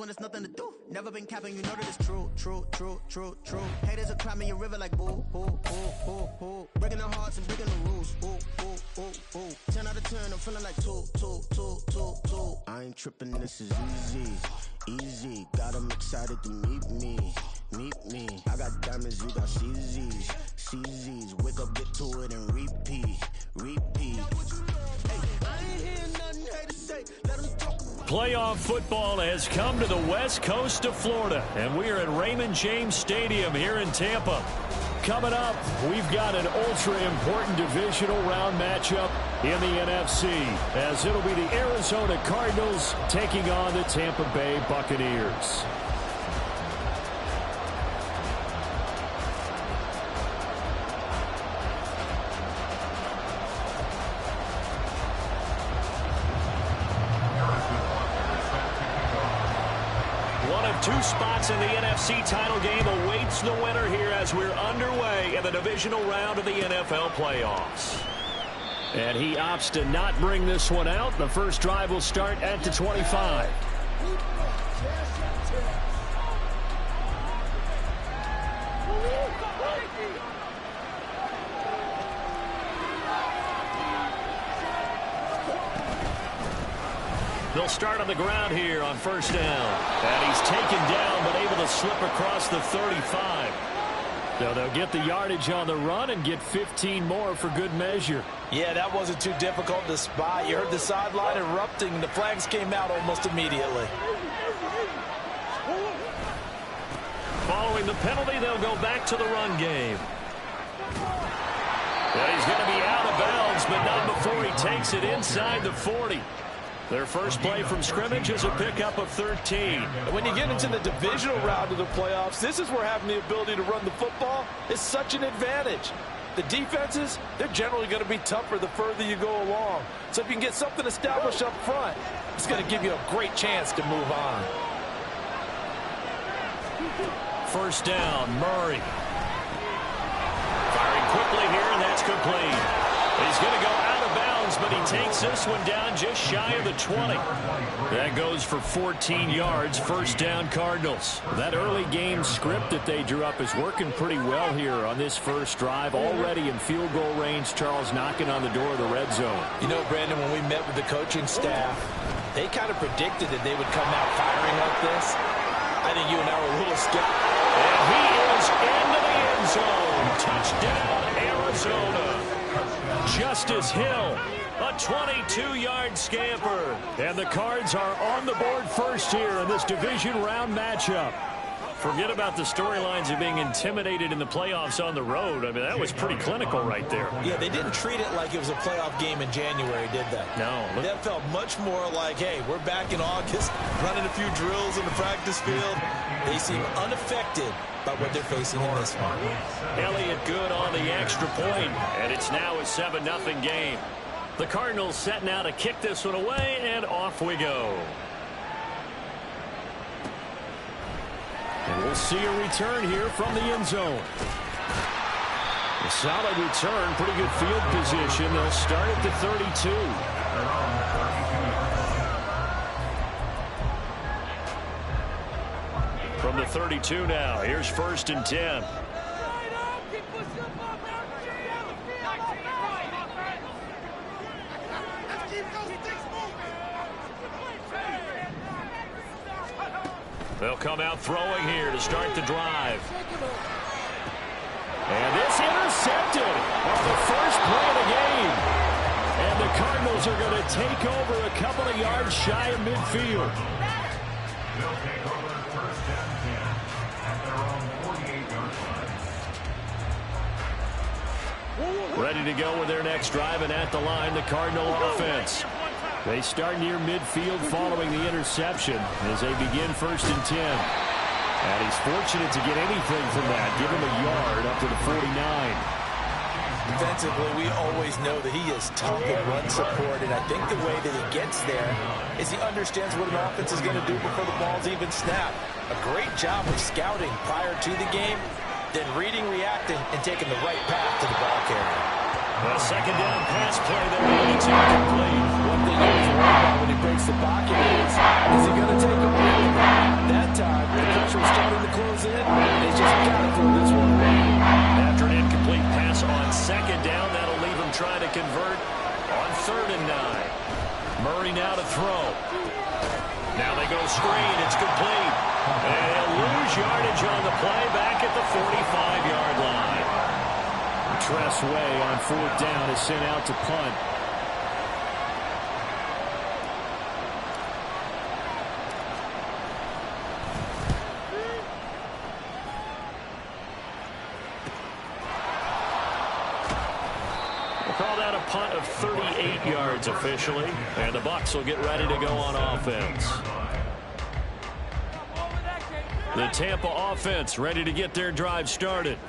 when there's nothing to do. Never been capping, you know that it's true. Haters are climbing your river like boo, boo, boo, boo, boo. Breaking the hearts and breaking the rules. Ooh, ooh, ooh, ooh. 10 out of 10, I'm feeling like two. I ain't tripping, this is easy. Got 'em excited to meet me. I got diamonds, you got CZs. Wake up, get to it, and repeat. Hey, I ain't hearing nothing haters say. Let 'em talk. Playoff football has come to the west coast of Florida, and we are at Raymond James Stadium here in Tampa. Coming up, we've got an ultra-important divisional round matchup in the NFC, as it'll be the Arizona Cardinals taking on the Tampa Bay Buccaneers. Two spots in the NFC title game awaits the winner here as we're underway in the divisional round of the NFL playoffs. And he opts to not bring this one out. The first drive will start at the 25. They'll start on the ground here on first down. And he's taken down but able to slip across the 35. So they'll get the yardage on the run and get 15 more for good measure. Yeah, that wasn't too difficult to spot. You heard the sideline erupting. The flags came out almost immediately. Following the penalty, they'll go back to the run game. And he's going to be out of bounds, but not before he takes it inside the 40. Their first play from scrimmage is a pickup of 13. When you get into the divisional round of the playoffs, this is where having the ability to run the football is such an advantage. The defenses, they're generally going to be tougher the further you go along. So if you can get something established up front, it's going to give you a great chance to move on. First down, Murray. Firing quickly here, and that's complete. He's going to go out of bounds, but he takes this one down just shy of the 20. That goes for 14 yards, first down Cardinals. That early game script that they drew up is working pretty well here on this first drive. Already in field goal range, Charles knocking on the door of the red zone. You know, Brandon, when we met with the coaching staff, they kind of predicted that they would come out firing like this. I think you and I were a little skeptical. And he is into the end zone. Touchdown, Arizona. Justice Hill, a 22-yard scamper. And the Cards are on the board first here in this division round matchup. Forget about the storylines of being intimidated in the playoffs on the road. I mean, that was pretty clinical right there. Yeah, they didn't treat it like it was a playoff game in January, did they? No. That felt much more like, hey, we're back in August, running a few drills in the practice field. They seem unaffected by what they're facing in this one. Elliott good on the extra point, and it's now a 7-0 game. The Cardinals setting out to kick this one away, and off we go. And we'll see a return here from the end zone. A solid return, pretty good field position. They'll start at the 32. From the 32 now, here's first and 10. They'll come out throwing here to start the drive. And this intercepted on the first play of the game. And the Cardinals are going to take over a couple of yards shy of midfield. They'll take over first and 10 at their own 48-yard line. Ready to go with their next drive, and at the line, the Cardinal offense. They start near midfield following the interception as they begin first and 10. And he's fortunate to get anything from that. Give him a yard up to the 49. Defensively, we always know that he is tough in run support, and I think the way that he gets there is he understands what an offense is going to do before the ball's even snapped. A great job of scouting prior to the game, then reading, reacting, and taking the right path to the ball carrier. A second down pass play there, and it's incomplete. One thing he was worried about when he breaks the pocket is he going to take a with him? ready now to throw. Now they go screen. It's complete. And they'll lose yardage on the play back at the 45-yard line. Tress Way on 4th down is sent out to punt. Call that a punt of 38 yards officially, and the Bucs will get ready to go on offense. The Tampa offense ready to get their drive started.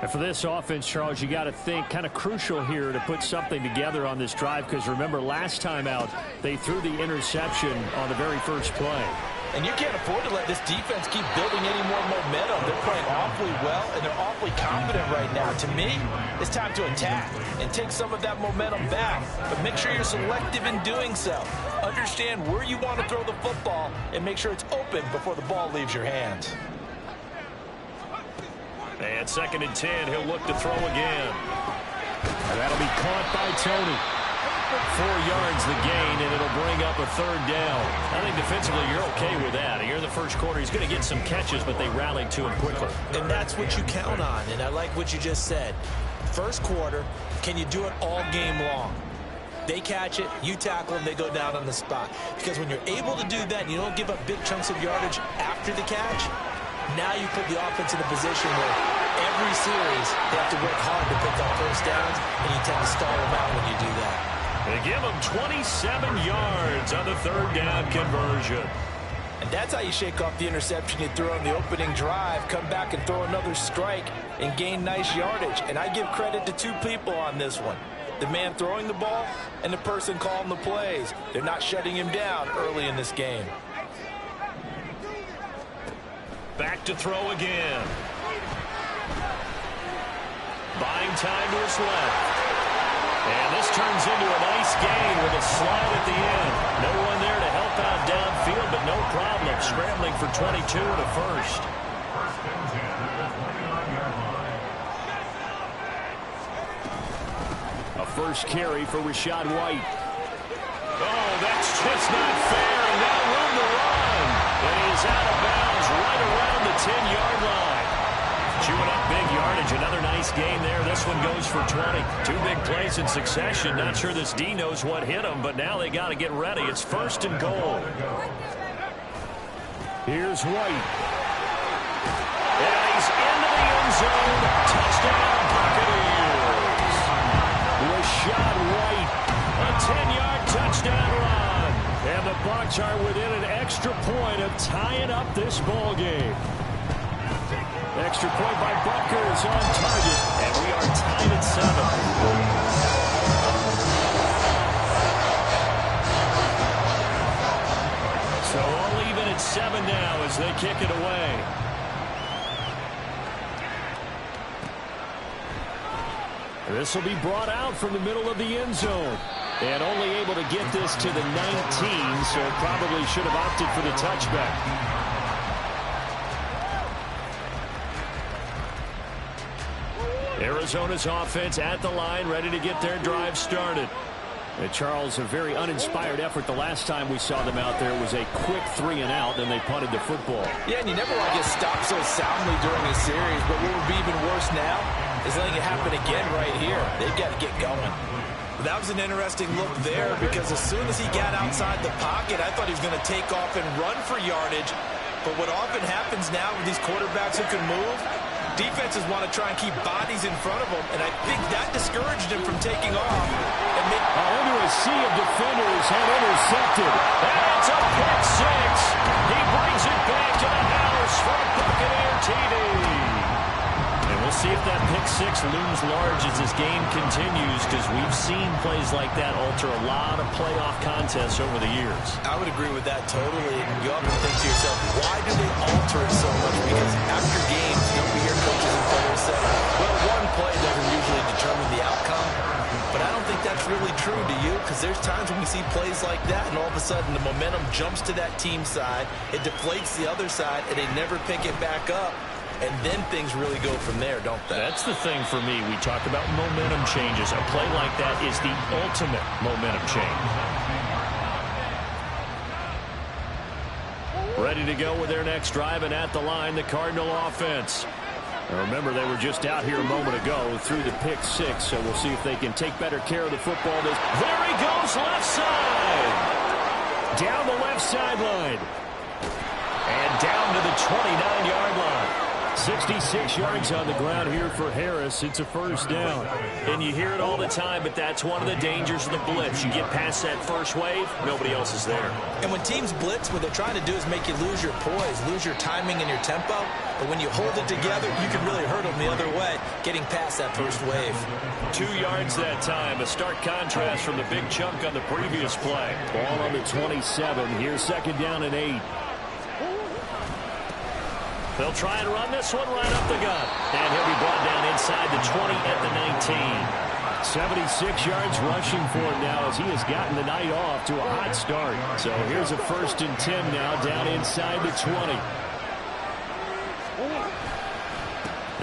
And for this offense, Charles, you got to think kind of crucial here to put something together on this drive, because remember last time out they threw the interception on the very first play. And you can't afford to let this defense keep building any more momentum. They're playing awfully well, and they're awfully confident right now. To me, it's time to attack and take some of that momentum back. But make sure you're selective in doing so. Understand where you want to throw the football and make sure it's open before the ball leaves your hands. And 2nd and 10, he'll look to throw again. And that'll be caught by Tony. 4 yards the gain, and it'll bring up a 3rd down. I think defensively you're okay with that. Here in the first quarter, he's going to get some catches, but they rallied to him quickly. And that's what you count on, and I like what you just said. First quarter, can you do it all game long? They catch it, you tackle them, they go down on the spot. Because when you're able to do that and you don't give up big chunks of yardage after the catch, now you put the offense in a position where every series they have to work hard to pick up first downs, and you tend to stall them out when you do that. They give him 27 yards on the 3rd down conversion. And that's how you shake off the interception you threw on the opening drive, come back and throw another strike and gain nice yardage. And I give credit to 2 people on this one. The man throwing the ball and the person calling the plays. They're not shutting him down early in this game. Back to throw again. Buying time to his left. And this turns into a nice gain with a slide at the end. No one there to help out downfield, but no problem. Scrambling for 22 and a first. A first carry for Rachaad White. Oh, that's just not fair. And now room to run. And he's out of bounds right around the 10-yard line. Chewing up big yardage. Another nice gain there. This one goes for 20. 2 big plays in succession. Not sure this D knows what hit him, but now they got to get ready. It's 1st and goal. Here's White. And he's into the end zone. Touchdown, Buccaneers. Rachaad White. A 10-yard touchdown run. And the Bucs are within an extra point of tying up this ball game. Extra point by Butker is on target, and we are tied at 7. So all even at 7 now as they kick it away. This will be brought out from the middle of the end zone. And only able to get this to the 19, so probably should have opted for the touchback. Arizona's offense at the line, ready to get their drive started. And Charles, a very uninspired effort the last time we saw them out there. It was a quick 3 and out, and they punted the football. Yeah, and you never want to get stopped so soundly during a series, but what would be even worse now is letting it happen again right here. They've got to get going. That was an interesting look there, because as soon as he got outside the pocket, I thought he was going to take off and run for yardage. But what often happens now with these quarterbacks who can move, defenses want to try and keep bodies in front of them, and I think that discouraged him from taking off. And into a sea of defenders and intercepted. And it's a pick 6. He brings it back to the house for a Buccaneer TD. And we'll see if that pick 6 looms large as this game continues, because we've seen plays like that alter a lot of playoff contests over the years. I would agree with that totally. And you often think to yourself, why do they alter it so much? Because after games, you'll hear coaches and players say, well, one play doesn't usually determine the outcome. But I don't think that's really true, do you? Because there's times when we see plays like that, and all of a sudden the momentum jumps to that team side, it deflates the other side, and they never pick it back up. And then things really go from there, don't they? That's the thing for me. We talk about momentum changes. A play like that is the ultimate momentum change. Ready to go with their next drive, and at the line, the Cardinal offense. Now remember, they were just out here a moment ago through the pick six, so we'll see if they can take better care of the football. There he goes, left side. Down the left sideline. And down to the 29-yard line. 66 yards on the ground here for Harris. It's a first down. And you hear it all the time, but that's one of the dangers of the blitz. You get past that first wave, nobody else is there. And when teams blitz, what they're trying to do is make you lose your poise, lose your timing and your tempo. But when you hold it together, you can really hurt them the other way, getting past that first wave. 2 yards that time. A stark contrast from the big chunk on the previous play. Ball on the 27. Here's second down and 8. They'll try and run this one right up the gut. And he'll be brought down inside the 20 at the 19. 76 yards rushing for him now as he has gotten the night off to a hot start. So here's a 1st and 10 now down inside the 20.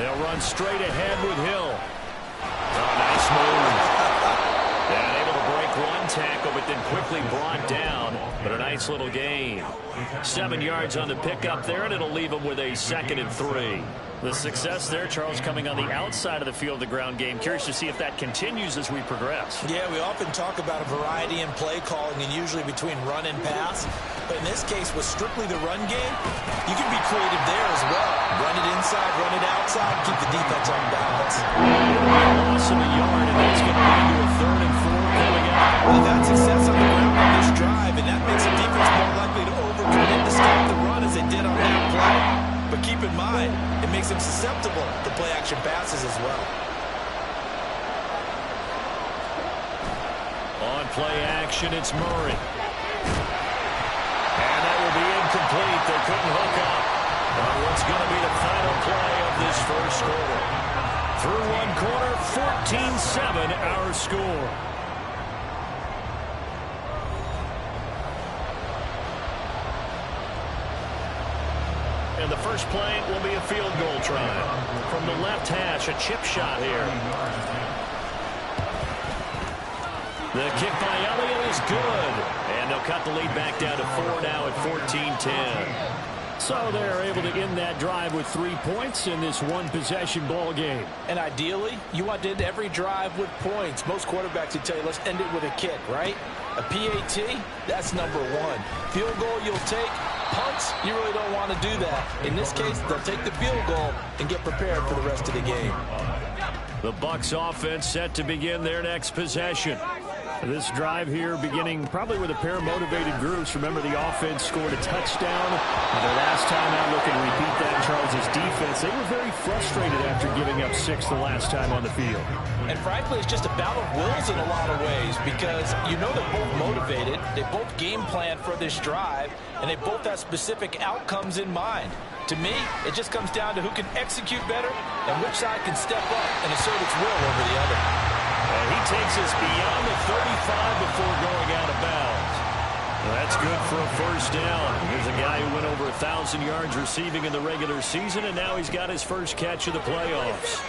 They'll run straight ahead with Hill. Oh, nice move. And able to break one tackle, but then quickly brought down. But a nice little gain. 7 yards on the pickup there, and it'll leave him with a 2nd and 3. The success there, Charles, coming on the outside of the field, the ground game. Curious to see if that continues as we progress. Yeah, we often talk about a variety in play calling and usually between run and pass. But in this case, with strictly the run game, you can be creative there as well. Run it inside, run it outside, keep the defense on balance. Loss of a yard, and that's going to lead to a 3rd and 4 coming out. Well, they've had success on the ground on this drive, and that makes the defense more likely to overcommit to stop the run as they did on that play. But keep in mind, it makes them susceptible to play-action passes as well. On play action, it's Murray. And that will be incomplete. They couldn't hook up on what's going to be the final play of this first quarter. Through one quarter, 14-7 our score. And the first play will be a field goal try. From the left hash, a chip shot here. The kick by Elliott is good. And they'll cut the lead back down to 4 now at 14-10. So they're able to end that drive with 3 points in this one-possession ball game. And ideally, you want to end every drive with points. Most quarterbacks would tell you, let's end it with a kick, right? A PAT, that's number 1. Field goal you'll take. Punts, you really don't want to do that. In this case, they'll take the field goal and get prepared for the rest of the game. The Bucs offense set to begin their next possession. This drive here beginning probably with a pair of motivated groups. Remember, the offense scored a touchdown. The last time out, looking to repeat that, Charles's defense, they were very frustrated after giving up 6 the last time on the field. And frankly, it's just a battle of wills in a lot of ways because you know they're both motivated. They both game plan for this drive, and they both have specific outcomes in mind. To me, it just comes down to who can execute better and which side can step up and assert its will over the other. And he takes us beyond the 35 before going out of bounds. Well, that's good for a first down. Here's a guy who went over 1,000 yards receiving in the regular season, and now he's got his first catch of the playoffs.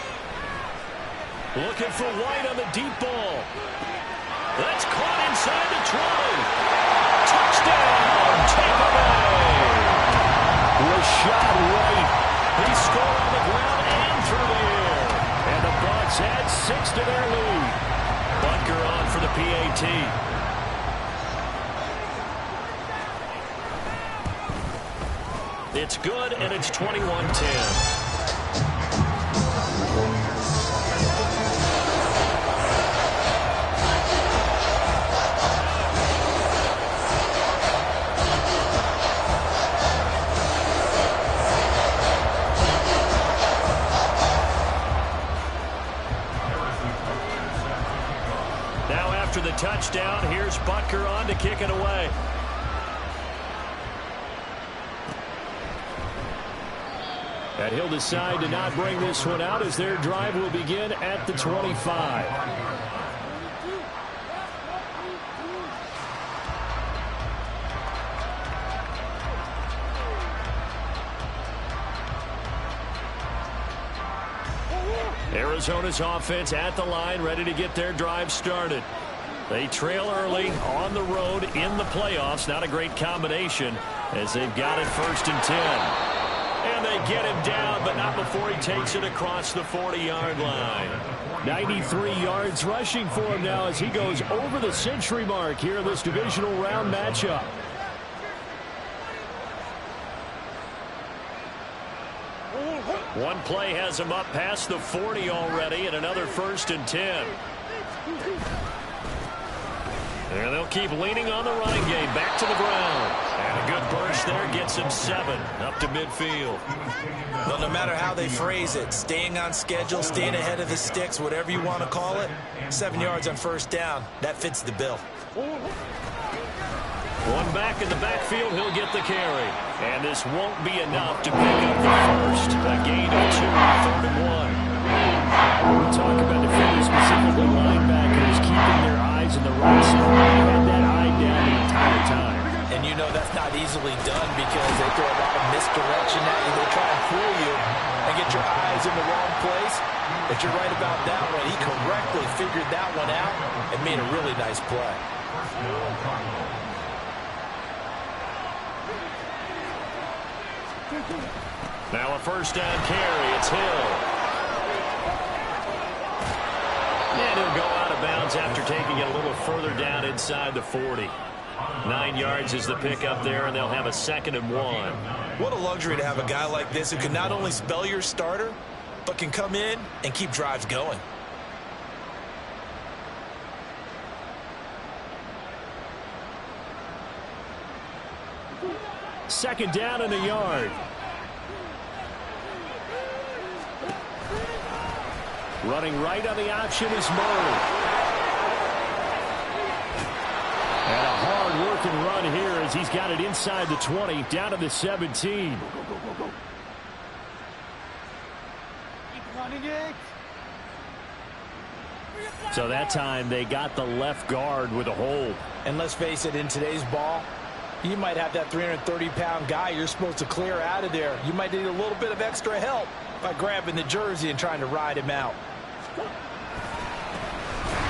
Looking for White on the deep ball. That's caught inside the 20. Touchdown, Tampa Bay. Rashad White. He scored on the ground and through the air. And the Bucs add 6 to their lead. Butker on for the PAT. It's good, and it's 21-10. After the touchdown, here's Butker on to kick it away. And he'll decide to not bring this one out as their drive will begin at the 25. Arizona's offense at the line, ready to get their drive started. They trail early on the road in the playoffs. Not a great combination. as they've got it 1st and 10. And they get him down, but not before he takes it across the 40-yard line. 93 yards rushing for him now as he goes over the century mark here in this divisional round matchup. One play has him up past the 40 already, and another 1st and 10. And they'll keep leaning on the running game. Back to the ground. And a good burst there gets him 7 up to midfield. Well, no matter how they phrase it, staying on schedule, staying ahead of the sticks, whatever you want to call it, 7 yards on 1st down, that fits the bill. One back in the backfield, he'll get the carry. And this won't be enough to pick up the first. A gain of 2, 3rd and 1. We talk about defenders, specifically linebackers, keeping their eyes in the right spot. They had that eye down the entire time. And you know that's not easily done because they throw a lot of misdirection at you. They try and fool you and get your eyes in the wrong place. But you're right about that one. He correctly figured that one out and made a really nice play. Now a 1st down carry. It's Hill. And he'll go out of bounds after taking it a little further down inside the 40. 9 yards is the pickup there, and they'll have a 2nd and 1. What a luxury to have a guy like this who can not only spell your starter, but can come in and keep drives going. Second down and a yard. Running right on the option is Murray. And a hard-working run here as he's got it inside the 20, down to the 17. Keep running it. So that time they got the left guard with a hold. And let's face it, in today's ball, you might have that 330-pound guy you're supposed to clear out of there. You might need a little bit of extra help by grabbing the jersey and trying to ride him out.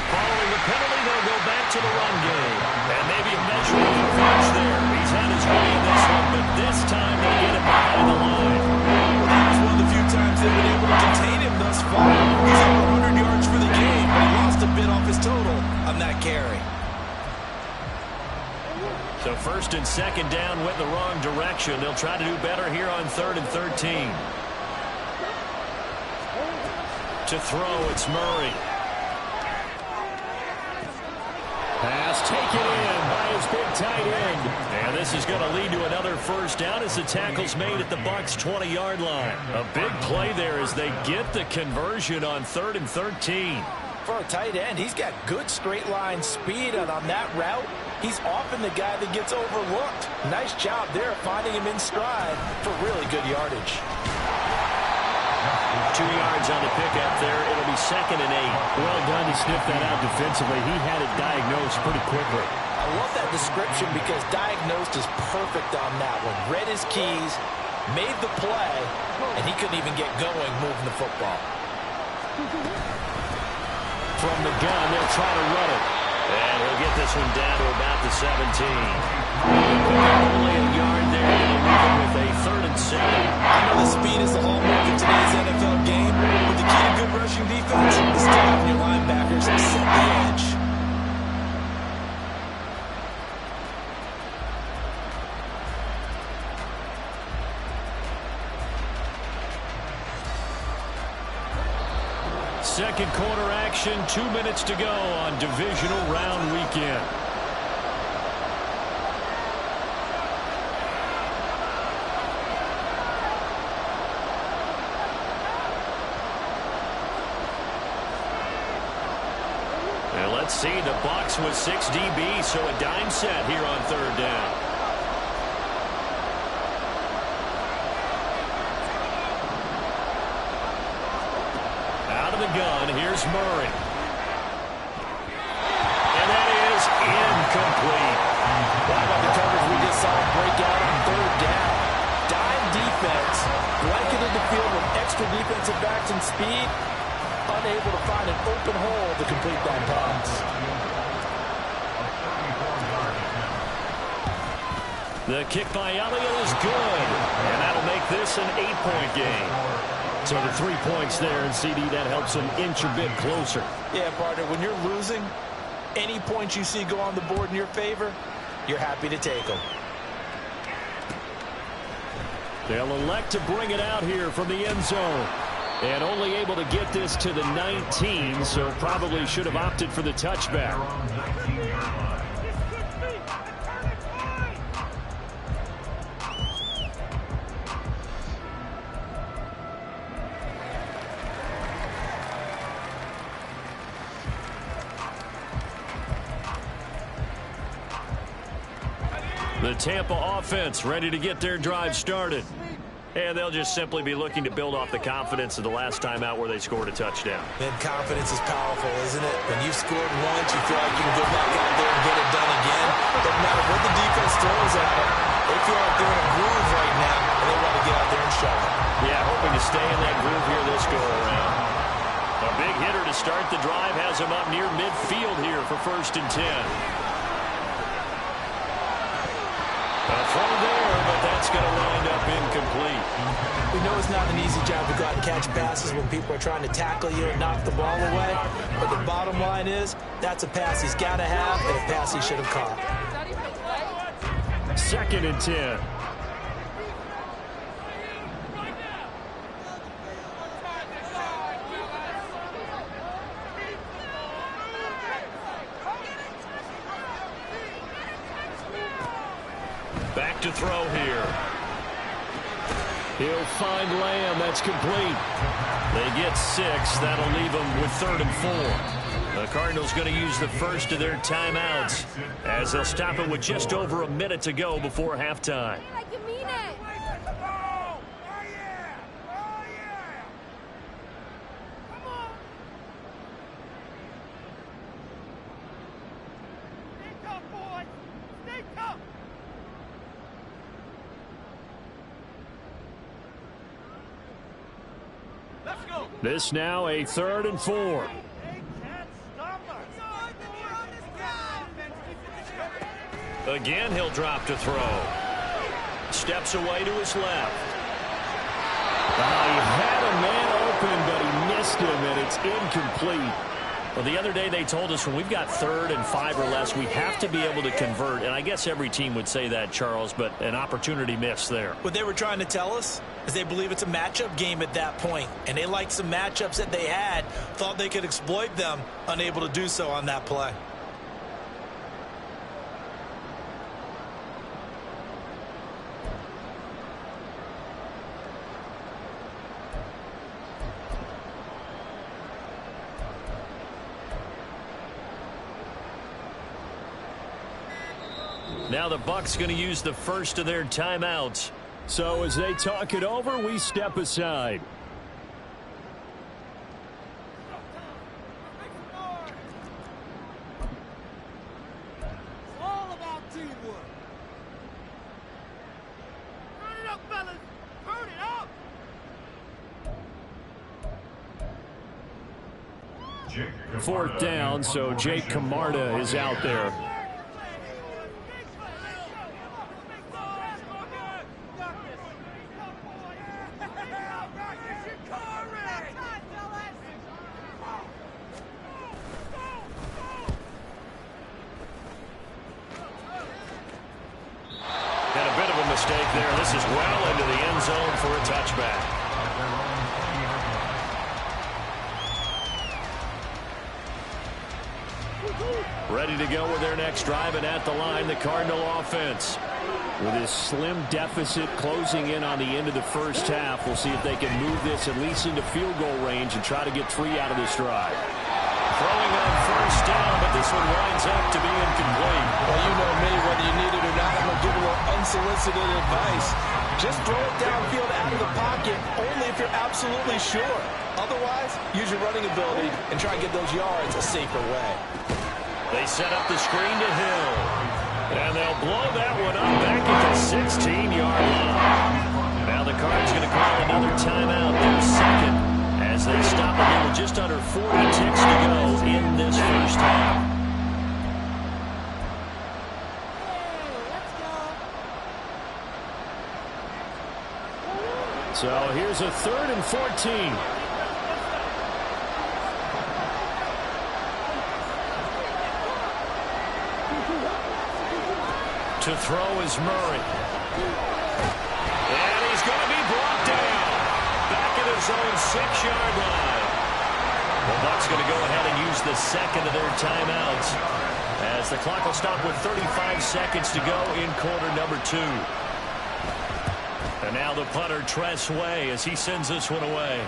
Following the penalty, they'll go back to the run game. And maybe a measuring advantage there. He's had his way in this one, but this time they get him behind the line. Well, that was one of the few times they've been able to contain him thus far. He's over 100 yards for the game, but he lost a bit off his total on that carry. So 1st and 2nd down went the wrong direction. They'll try to do better here on 3rd and 13. To throw, it's Murray. Pass taken in by his big tight end. And this is going to lead to another 1st down as the tackle's made at the Bucs' 20-yard line. A big play there as they get the conversion on 3rd and 13. For a tight end, he's got good straight line speed, and on that route, he's often the guy that gets overlooked. Nice job there finding him in stride for really good yardage. 2 yards on the pickup there. It'll be 2nd and 8. Well done to sniff that out defensively. He had it diagnosed pretty quickly. I love that description because diagnosed is perfect on that one. Read his keys, made the play, and he couldn't even get going moving the football. From the gun, they'll try to run it. And he'll get this one down to about the 17. Only a yard there. It'll leave him with a 3rd and 7. I know the speed is the hallmark of today's NFL game, but the key to good rushing defense is still having your linebackers set the edge. Second quarter action, 2 minutes to go on divisional round weekend. And let's see, the Bucs with 6 DBs, so a dime set here on 3rd down. The gun, here's Murray. And that is incomplete. Wow, about the coverage we just saw break out on 3rd down. Dime defense, blanketed the field with extra defensive backs and speed, unable to find an open hole to complete that pass. The kick by Elliott is good, and that'll make this an 8-point game. So the 3 points there, and CD, that helps them inch a bit closer. Yeah, partner, when you're losing, any points you see go on the board in your favor, you're happy to take them. They'll elect to bring it out here from the end zone. And only able to get this to the 19, so probably should have opted for the touchback. The Tampa offense ready to get their drive started. And they'll just simply be looking to build off the confidence of the last time out where they scored a touchdown. And confidence is powerful, isn't it? When you've scored once, you feel like you can go back out there and get it done again. Doesn't matter what the defense throws at them. They feel like they're in a groove right now, and they want to get out there and show it. Yeah, hoping to stay in that groove here this go-around. A big hitter to start the drive has him up near midfield here for 1st and 10. A throw there, but that's going to wind up incomplete. We know it's not an easy job to go out and catch passes when people are trying to tackle you and knock the ball away. But the bottom line is, that's a pass he's got to have and a pass he should have caught. 2nd and 10. Back to throw here. He'll find Lamb. That's complete. They get 6. That'll leave them with 3rd and 4. The Cardinals going to use the first of their timeouts as they'll stop it with just over a minute to go before halftime. This now a 3rd and 4. Again, he'll drop to throw. Steps away to his left. He had a man open, but he missed him, and it's incomplete. Well, the other day they told us when we've got 3rd and 5 or less, we have to be able to convert. And I guess every team would say that, Charles, but an opportunity missed there. What they were trying to tell us is they believe it's a matchup game at that point. And they liked some matchups that they had, thought they could exploit them, unable to do so on that play. Now the Bucs going to use the first of their timeouts. So as they talk it over, we step aside. It's all about teamwork. Turn it up, fellas. Turn it up. 4th down, so Jake Camarda is out there. This is well into the end zone for a touchback. Ready to go with their next drive, and at the line, the Cardinal offense. With this slim deficit closing in on the end of the first half, we'll see if they can move this at least into field goal range and try to get 3 out of this drive. Throwing on 1st down, but this one winds up to be incomplete. Well, you know me, whether you need it or not, I'm going to give a little unsolicited advice. Just throw it downfield out of the pocket, only if you're absolutely sure. Otherwise, use your running ability and try and get those yards a safer way. They set up the screen to Hill. And they'll blow that one up back at the 16-yard line. Now the Cards going to call another timeout, their 2nd, as they stop a game with just under 40 ticks to go in this first half. So here's a 3rd and 14. To throw is Murray. And he's going to be brought down. Back at his own 6-yard line. The Bucs going to go ahead and use the second of their timeouts, as the clock will stop with 35 seconds to go in quarter number 2. And now the punter, Tress Way, as he sends this one away.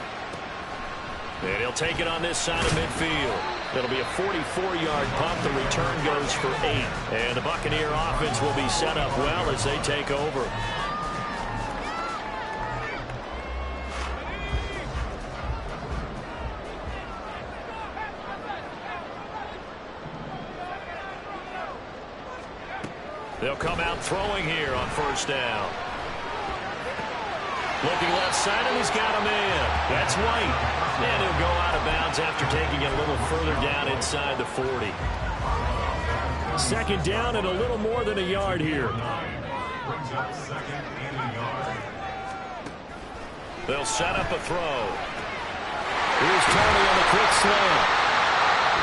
And he'll take it on this side of midfield. It'll be a 44-yard punt. The return goes for 8. And the Buccaneer offense will be set up well as they take over. They'll come out throwing here on 1st down. Looking left side, and he's got a man. That's White. And he'll go out of bounds after taking it a little further down inside the 40. 2nd down and a little more than a yard here. They'll set up a throw. Here's Tony on the quick slant.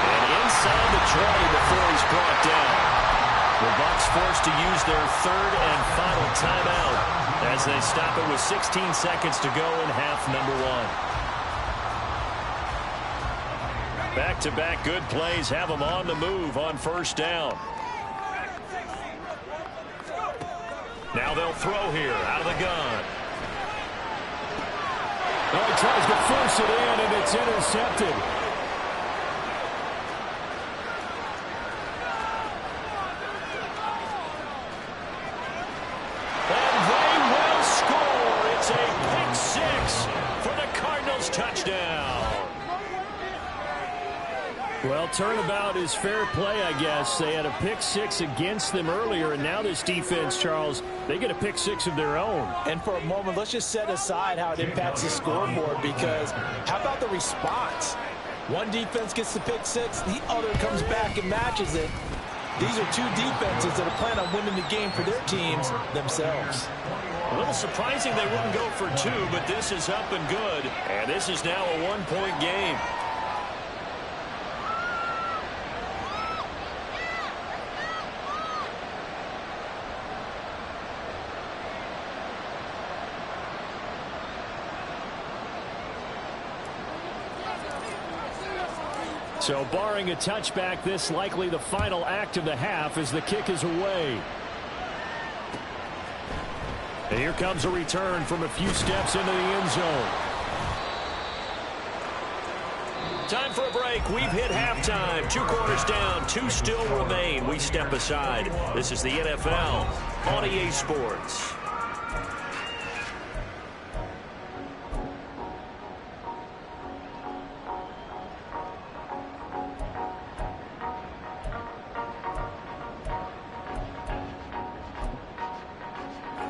And inside the 20 before he's brought down. The Bucs forced to use their 3rd and final timeout as they stop it with 16 seconds to go in half number 1. Back-to-back good plays have them on the move on 1st down. Now they'll throw here out of the gun. Oh, he tries to force it in, and it's intercepted. Well, turnabout is fair play, I guess. They had a pick 6 against them earlier, and now this defense, Charles, they get a pick 6 of their own. And for a moment, let's just set aside how it impacts the scoreboard, because how about the response? One defense gets the pick 6, the other comes back and matches it. These are 2 defenses that are planning on winning the game for their teams themselves. A little surprising they wouldn't go for 2, but this is up and good, and this is now a 1-point game. So barring a touchback, this likely the final act of the half as the kick is away. And here comes a return from a few steps into the end zone. Time for a break. We've hit halftime. 2 quarters down. 2 still remain. We step aside. This is the NFL on EA Sports.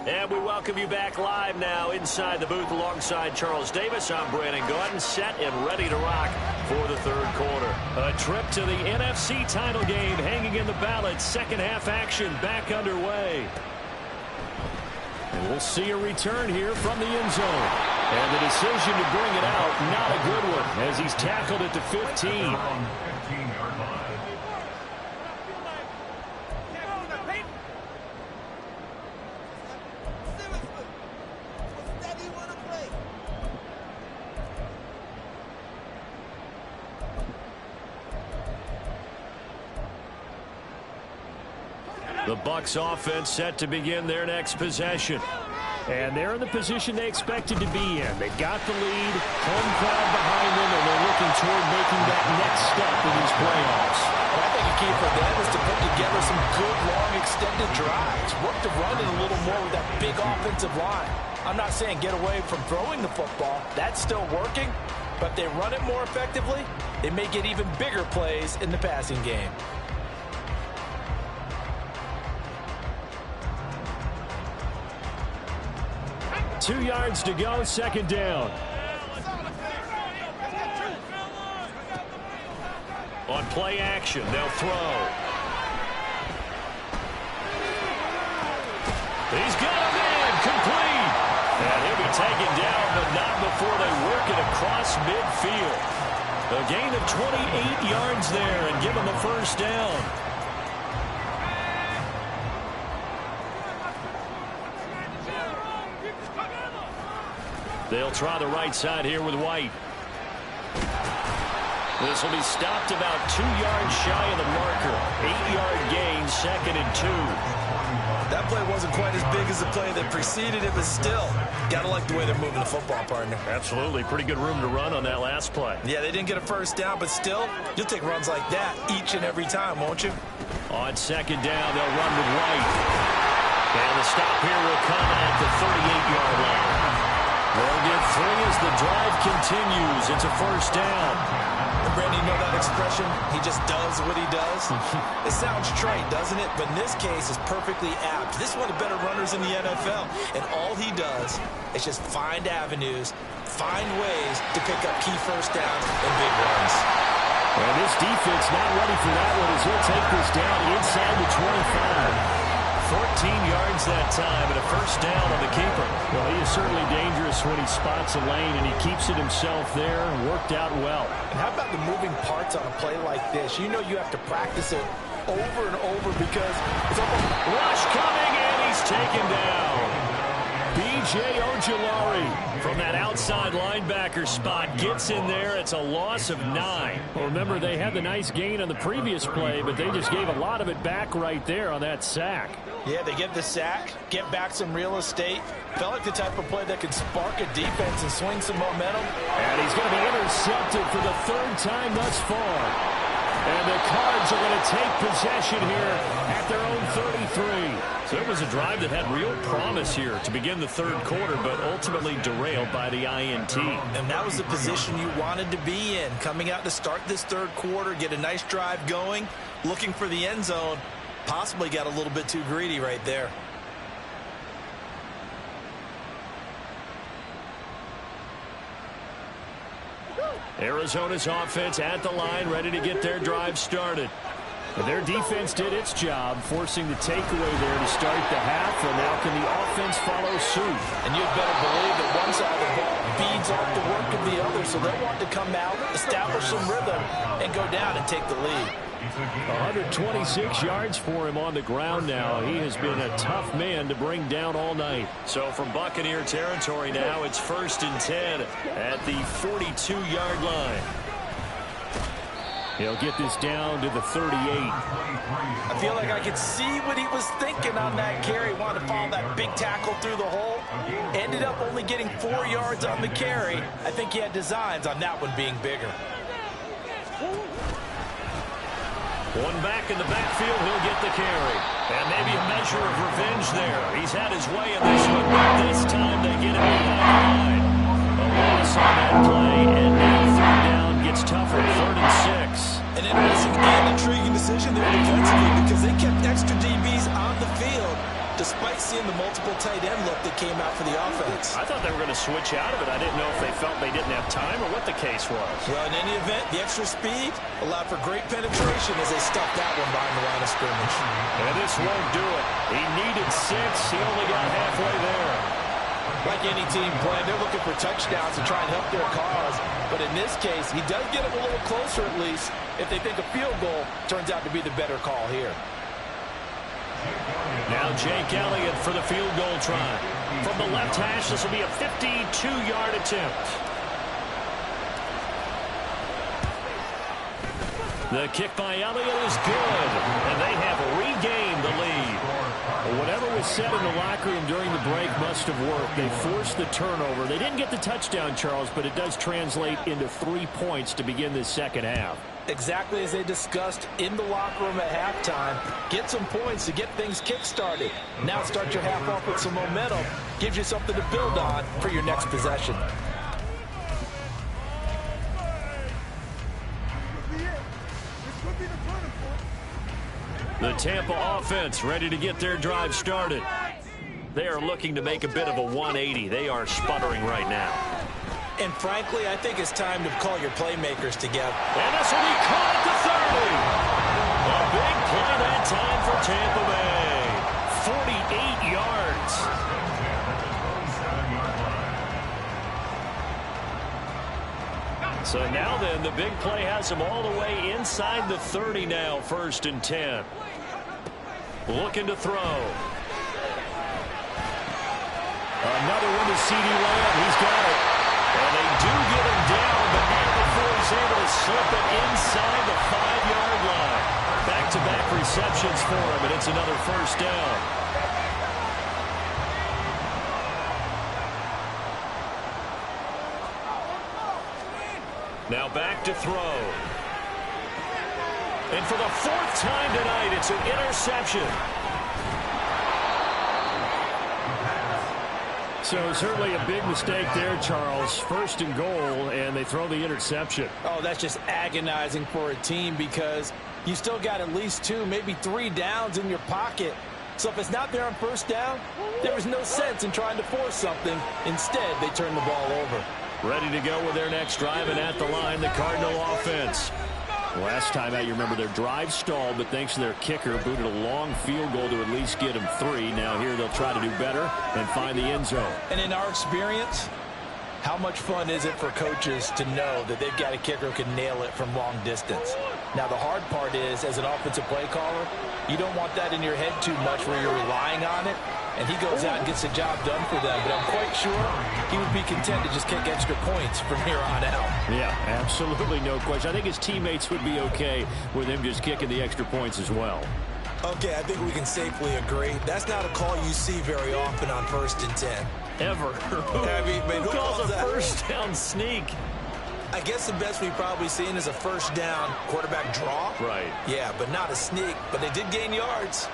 And we welcome you back live now inside the booth alongside Charles Davis. I'm Brandon Gaudin, set and ready to rock for the 3rd quarter. A trip to the NFC title game hanging in the balance. 2nd half action back underway. And we'll see a return here from the end zone. And the decision to bring it out, not a good one, as he's tackled at the 15. The Bucs offense set to begin their next possession. And they're in the position they expected to be in. They've got the lead, home crowd behind them, and they're looking toward making that next step in these playoffs. Well, I think a key for them is to put together some good, long, extended drives. Work to run it a little more with that big offensive line. I'm not saying get away from throwing the football. That's still working. But if they run it more effectively, they may get even bigger plays in the passing game. Two yards to go, 2nd down. On play action, they'll throw. He's got a man, complete. And he'll be taken down midfield. A gain of 28 yards there and give him a first down. They'll try the right side here with White. This will be stopped about 2 yards shy of the marker. 8-yard gain, 2nd and 2. That play wasn't quite as big as the play that preceded it, but still, got to like the way they're moving the football, partner. Absolutely. Pretty good room to run on that last play. Yeah, they didn't get a first down, but still, you'll take runs like that each and every time, won't you? On 2nd down, they'll run with White. And the stop here will come at the 38-yard line. They'll get 3 as the drive continues. It's a first down. Brandon, you know that expression? He just does what he does. It sounds trite, doesn't it? But in this case, it's perfectly apt. This is one of the better runners in the NFL. And all he does is just find avenues, find ways to pick up key first downs and big runs. And this defense not ready for that one as he'll take this down inside the 25. 14 yards that time and a first down on the keeper. Well, he is certainly dangerous when he spots a lane, and he keeps it himself there and worked out well. And how about the moving parts on a play like this? You know you have to practice it over and over because it's almost... Rush coming, and he's taken down. B.J. Ojulari from that outside linebacker spot gets in there. It's a loss of 9. Well, remember, they had the nice gain on the previous play, but they just gave a lot of it back right there on that sack. Yeah, they get the sack, get back some real estate. Felt like the type of play that could spark a defense and swing some momentum. And he's going to be intercepted for the 3rd time thus far. And the Cards are going to take possession here at their own 33. So it was a drive that had real promise here to begin the 3rd quarter, but ultimately derailed by the INT. And that was the position you wanted to be in. Coming out to start this 3rd quarter, get a nice drive going, looking for the end zone. Possibly got a little bit too greedy right there. Arizona's offense at the line, ready to get their drive started. And their defense did its job, forcing the takeaway there to start the half, and now can the offense follow suit? And you'd better believe that one side of the ball feeds off the work of the other, so they'll want to come out, establish some rhythm, and go down and take the lead. 126 yards for him on the ground now. He has been a tough man to bring down all night. So from Buccaneer territory now, it's 1st and 10 at the 42-yard line. He'll get this down to the 38. I feel like I could see what he was thinking on that carry. Wanted to follow that big tackle through the hole. Ended up only getting 4 yards on the carry. I think he had designs on that one being bigger. One back in the backfield, he'll get the carry. And maybe a measure of revenge there. He's had his way in this one, but this time they get him behind the line. A loss on that play, and now 3rd down gets tougher, 3rd and 6. An interesting and intriguing decision there defensively because they kept extra DBs on the field despite seeing the multiple tight end look that came out for the offense. I thought they were going to switch out of it. I didn't know if they felt they didn't have time or what the case was. Well, in any event, the extra speed allowed for great penetration as they stuffed that one behind the line of scrimmage. And this won't do it. He needed 6. He only got halfway there. Like any team plan, they're looking for touchdowns to try and help their cause. But in this case, he does get them a little closer at least if they think a field goal turns out to be the better call here. Now Jake Elliott for the field goal try. From the left hash, this will be a 52-yard attempt. The kick by Elliott is good, and they have regained the lead. Whatever was said in the locker room during the break must have worked. They forced the turnover. They didn't get the touchdown, Charles, but it does translate into 3 points to begin this 2nd half. Exactly as they discussed in the locker room at halftime. Get some points to get things kick-started. Now start your half off with some momentum. Gives you something to build on for your next possession. The Tampa offense ready to get their drive started. They are looking to make a bit of a 180. They are sputtering right now. And frankly, I think it's time to call your playmakers together. And this will be caught at the 30. A big play that time for Tampa Bay. 48 yards. So now then, the big play has them all the way inside the 30 now, 1st and 10. Looking to throw. Another one to CeeDee Lamb. He's got it. And they do get him down, but not before he's able to slip it inside the 5-yard line. Back-to-back receptions for him, and it's another 1st down. Now back to throw. And for the 4th time tonight, it's an interception. So certainly a big mistake there, Charles. 1st and goal, and they throw the interception. Oh, that's just agonizing for a team because you still got at least 2, maybe 3 downs in your pocket. So if it's not there on 1st down, there was no sense in trying to force something. Instead, they turn the ball over. Ready to go with their next drive, and at the line, the Cardinal offense. Last time out, you remember their drive stalled, but thanks to their kicker, booted a long field goal to at least get them 3. Now here they'll try to do better and find the end zone. And in our experience, how much fun is it for coaches to know that they've got a kicker who can nail it from long distance? Now, the hard part is, as an offensive play caller, you don't want that in your head too much where you're relying on it. And he goes out and gets the job done for them. But I'm quite sure he would be content to just kick extra points from here on out. Yeah, absolutely no question. I think his teammates would be okay with him just kicking the extra points as well. Okay, I think we can safely agree. That's not a call you see very often on 1st and 10. Ever. Who calls a 1st down sneak? I guess the best we've probably seen is a 1st down quarterback draw. Right. Yeah, but not a sneak. But they did gain yards.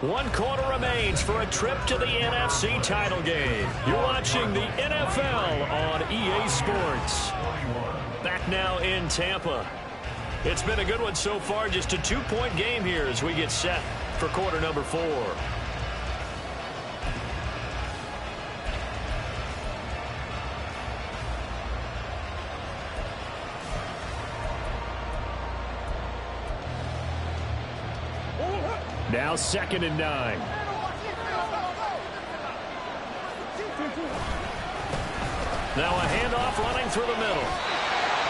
1 quarter remains for a trip to the NFC title game. You're watching the NFL on EA Sports. Back now in Tampa. It's been a good one so far. Just a 2-point game here as we get set for quarter number 4. Now 2nd and 9. Now a handoff running through the middle.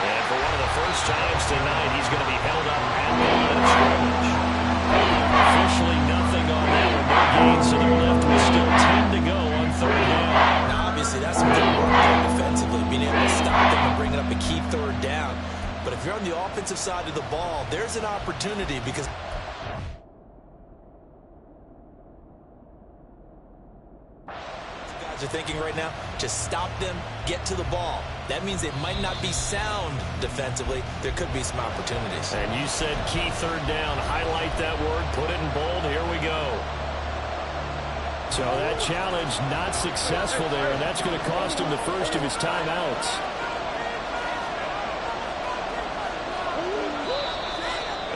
And for one of the first times tonight, he's going to be held up at the line of scrimmage. Officially nothing on that one. No gains to the left with still 10 to go on 3rd down. Now, obviously, that's some good work there defensively, being able to stop them and bring it up a key 3rd down. But if you're on the offensive side of the ball, there's an opportunity because are thinking right now, just stop them, get to the ball. That means they might not be sound defensively. There could be some opportunities. And you said key 3rd down. Highlight that word, put it in bold. Here we go. So that challenge not successful there, and that's going to cost him the first of his timeouts.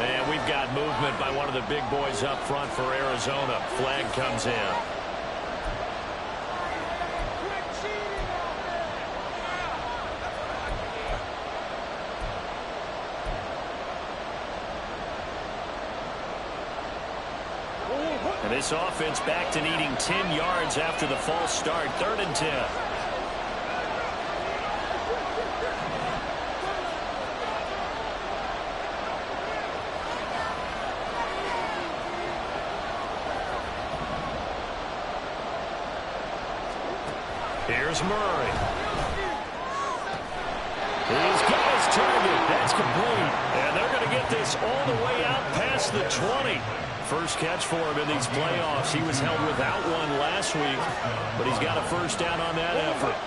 And we've got movement by one of the big boys up front for Arizona. Flag comes in. And this offense back to needing 10 yards after the false start. 3rd and 10. Here's Murray. He's got his target. That's complete. And they're going to get this all the way out past the 20. First catch for him in these playoffs. He was held without one last week, but he's got a 1st down on that effort.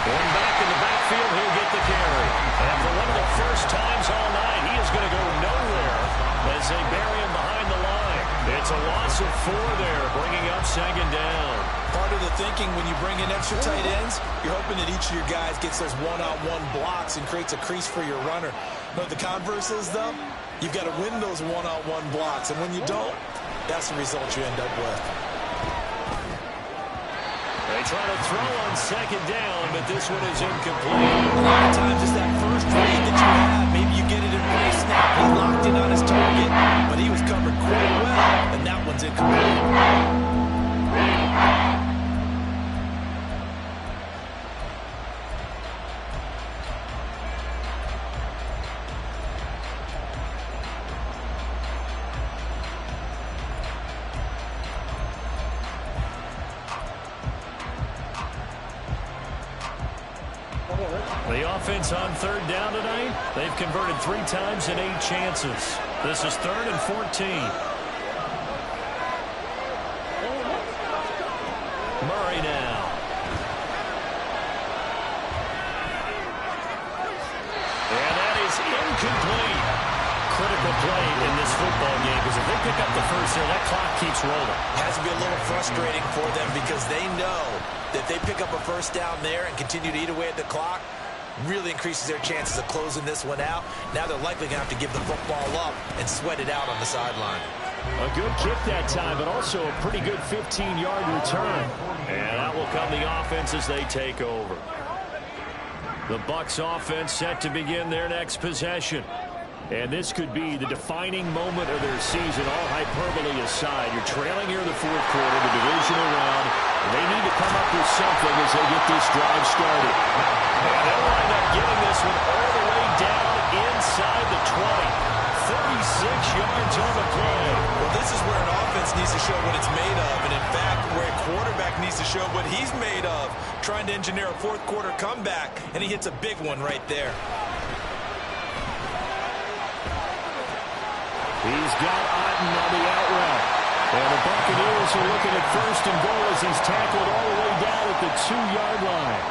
Going back in the backfield, he'll get the carry. And for one of the first times all night, he is going to go nowhere as they bury him behind the line. It's a loss of 4 there, bringing up 2nd down. Part of the thinking when you bring in extra tight ends, you're hoping that each of your guys gets those one-on-one blocks and creates a crease for your runner. But the converse is, though, you've got to win those one-on-one blocks. And when you don't, that's the result you end up with. They try to throw on second down, but this one is incomplete. A lot of times it's that first read that you have. Maybe you get it in pre-snap. He locked in on his target, but he was covered quite well, and that one's incomplete. The offense on third down tonight, they've converted 3 times in 8 chances. This is 3rd and 14. Murray now. And that is incomplete. Critical play in this football game, because if they pick up the first there, that clock keeps rolling. Has to be a little frustrating for them because they know that they pick up a first down there and continue to eat away at the clock, really increases their chances of closing this one out. Now they're likely going to have to give the football up and sweat it out on the sideline. A good kick that time, but also a pretty good 15-yard return. And that will come the offense as they take over. The Bucs offense set to begin their next possession. And this could be the defining moment of their season, all hyperbole aside. You're trailing here in the 4th quarter, the divisional round. They need to come up with something as they get this drive started. And they'll wind up getting this one all the way down inside the 20. 36 yards on the play. Well, this is where an offense needs to show what it's made of. And in fact, where a quarterback needs to show what he's made of. Trying to engineer a 4th quarter comeback, and he hits a big one right there. He's got Otten on the out route. And the Buccaneers are looking at 1st and goal as he's tackled all the way down at the 2-yard line.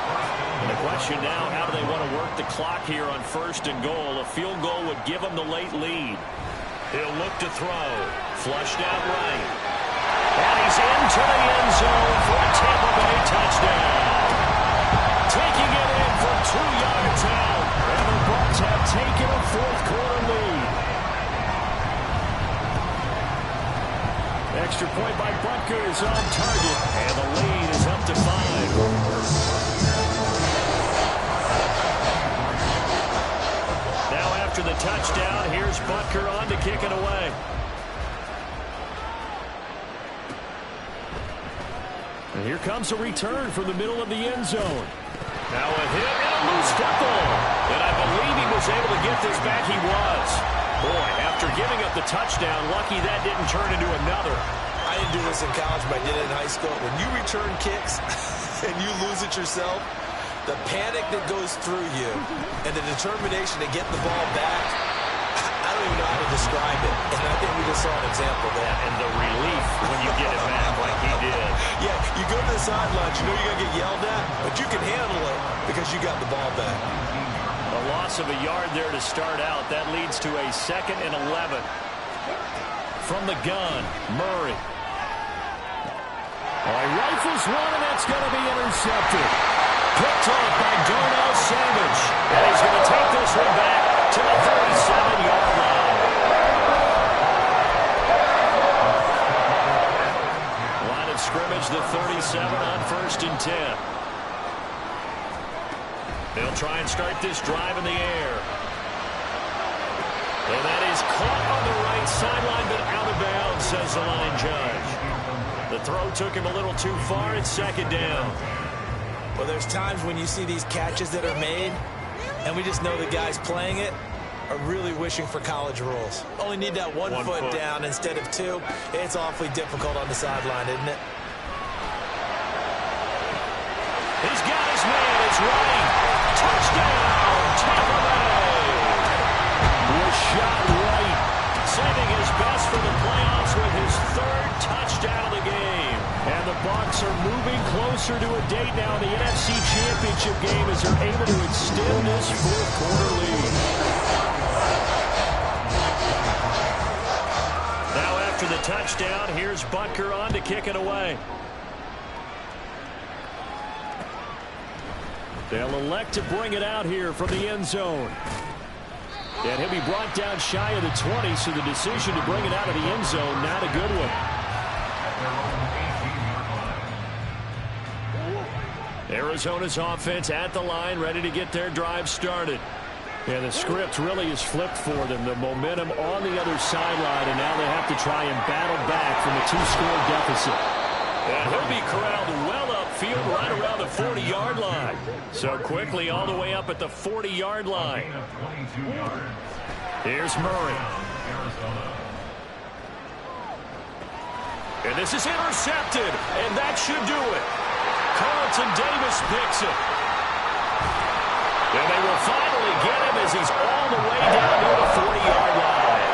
And the question now, how do they want to work the clock here on 1st and goal? A field goal would give them the late lead. He'll look to throw. Flushed out right. And he's into the end zone for a Tampa Bay touchdown. Taking it in from 2 yards out. And the Bucs have taken a 4th quarter lead. Extra point by Butker is on target, and the lead is up to 5. Now after the touchdown, here's Butker on to kick it away. And here comes a return from the middle of the end zone. Now a hit and a loose football. And I believe he was able to get this back. He was. Boy, after giving up the touchdown, lucky that didn't turn into another. I didn't do this in college, but I did it in high school. When you return kicks and you lose it yourself, the panic that goes through you and the determination to get the ball back, I don't even know how to describe it. And I think we just saw an example there. And the relief when you get it back like he did. Yeah, you go to the sidelines, you know you're going to get yelled at, but you can handle it because you got the ball back. A loss of a yard there to start out. That leads to a 2nd and 11. From the gun, Murray. Rifles one, and that's going to be intercepted. Picked off by Darnell Savage. And he's going to take this one back to the 37-yard line. Line of scrimmage, the 37 on 1st and 10. They'll try and start this drive in the air. And that is caught on the right sideline, but out of bounds, says the line judge. The throw took him a little too far. It's 2nd down. Well, there's times when you see these catches that are made, and we just know the guys playing it are really wishing for college rules. Only need that one foot down instead of 2. It's awfully difficult on the sideline, isn't it? He's got his man. It's right. Touchdown, Tampa Bay. Was shot right, saving his best for the playoffs with his 3rd touchdown of the game. And the Bucs are moving closer to a date now in the NFC Championship game as they're able to extend this 4th quarter lead. Now after the touchdown, here's Butker on to kick it away. They'll elect to bring it out here from the end zone. And he'll be brought down shy of the 20, so the decision to bring it out of the end zone, not a good one. Arizona's offense at the line, ready to get their drive started. Yeah, the script really is flipped for them. The momentum on the other sideline, and now they have to try and battle back from a 2-score deficit. And he'll be corralled well upfield right around the 40-yard line. So quickly all the way up at the 40-yard line. Here's Murray. And this is intercepted, and that should do it. Carlton Davis picks it. And they will finally get him as he's all the way down near the 40-yard line.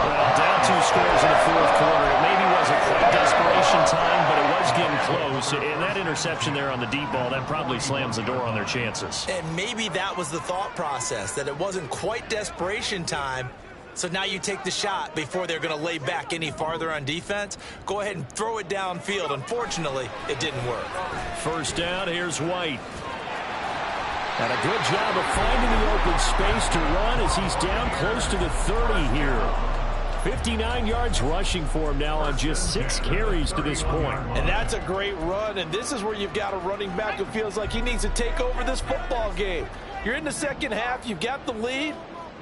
Well, down 2 scores in the fourth quarter. It maybe wasn't quite desperation time, but it was getting close. And that interception there on the deep ball, that probably slams the door on their chances. And maybe that was the thought process, that it wasn't quite desperation time. So now you take the shot before they're going to lay back any farther on defense. Go ahead and throw it downfield. Unfortunately, it didn't work. First down, here's White. And a good job of finding the open space to run as he's down close to the 30 here. 59 yards rushing for him now on just 6 carries to this point. And that's a great run, and this is where you've got a running back who feels like he needs to take over this football game. You're in the second half, you've got the lead.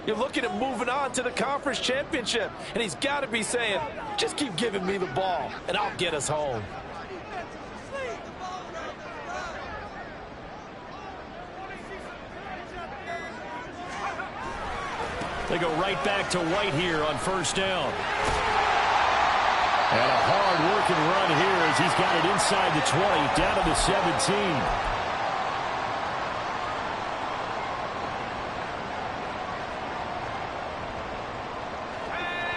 You're looking at moving on to the conference championship, and he's got to be saying, just keep giving me the ball, and I'll get us home. They go right back to White here on first down. And a hard-working run here as he's got it inside the 20, down to the 17.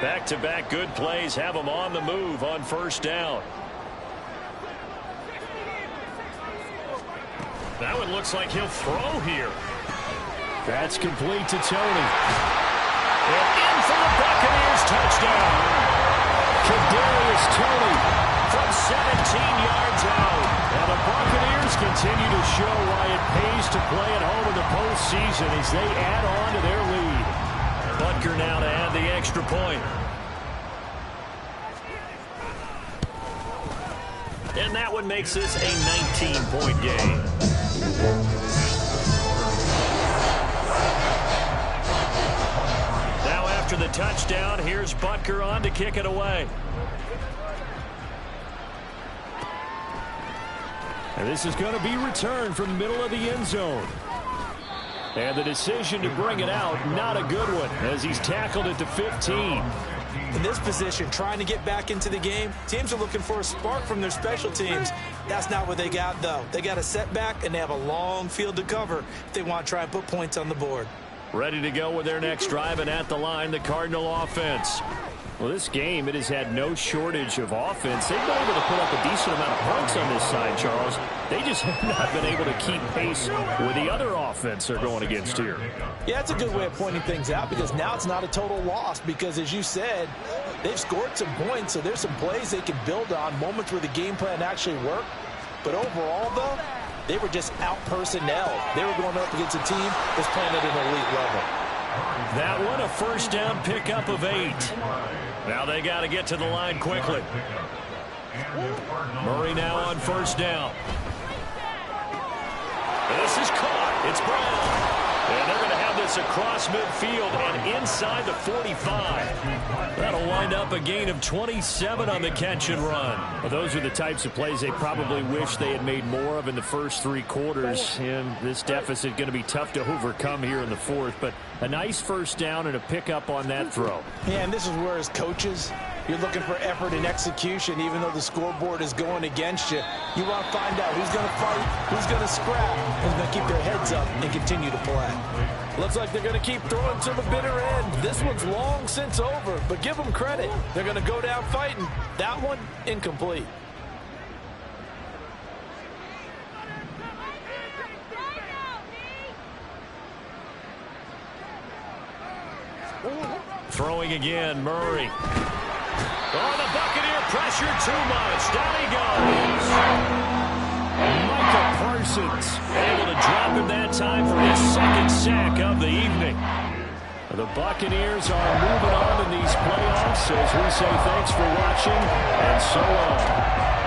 Back-to-back good plays have him on the move on first down. That one looks like he'll throw here. That's complete to Tony. And in for the Buccaneers touchdown. Kadarius Toney from 17 yards out. And the Buccaneers continue to show why it pays to play at home in the postseason as they add on to their lead. Butker now to add the extra point. And that one makes this a 19-point game. Now after the touchdown, here's Butker on to kick it away. And this is going to be returned from the middle of the end zone. And the decision to bring it out, not a good one, as he's tackled at the 15. In this position, trying to get back into the game, teams are looking for a spark from their special teams. That's not what they got, though. They got a setback, and they have a long field to cover if they want to try and put points on the board. Ready to go with their next drive, and at the line, the Cardinal offense. Well, this game, it has had no shortage of offense. They've been able to put up a decent amount of points on this side, Charles. They just have not been able to keep pace with the other offense they're going against here. Yeah, it's a good way of pointing things out because now it's not a total loss because, as you said, they've scored some points, so there's some plays they can build on, moments where the game plan actually worked. But overall, though, they were just out-personnel. They were going up against a team that's playing at an elite level. That one, a first down pickup of 8. Now they got to get to the line quickly. Murray now on first down. This is caught. It's Brown. And they're going to have this across midfield and inside the 45. That'll wind up a gain of 27 on the catch and run. Well, those are the types of plays they probably wish they had made more of in the first 3 quarters. And this deficit going to be tough to overcome here in the fourth. But a nice first down and a pickup on that throw. Yeah, and this is where as coaches, you're looking for effort and execution, even though the scoreboard is going against you. You want to find out who's going to fight, who's going to scrap, who's going to keep their heads up and continue to play. Looks like they're going to keep throwing to the bitter end. This one's long since over, but give them credit. They're going to go down fighting. That one, incomplete. Throwing again, Murray. Oh, the Buccaneer pressure too much. Down he goes. Micah Parsons able to drop him that time for his second sack of the evening. The Buccaneers are moving on in these playoffs as we say thanks for watching and so long.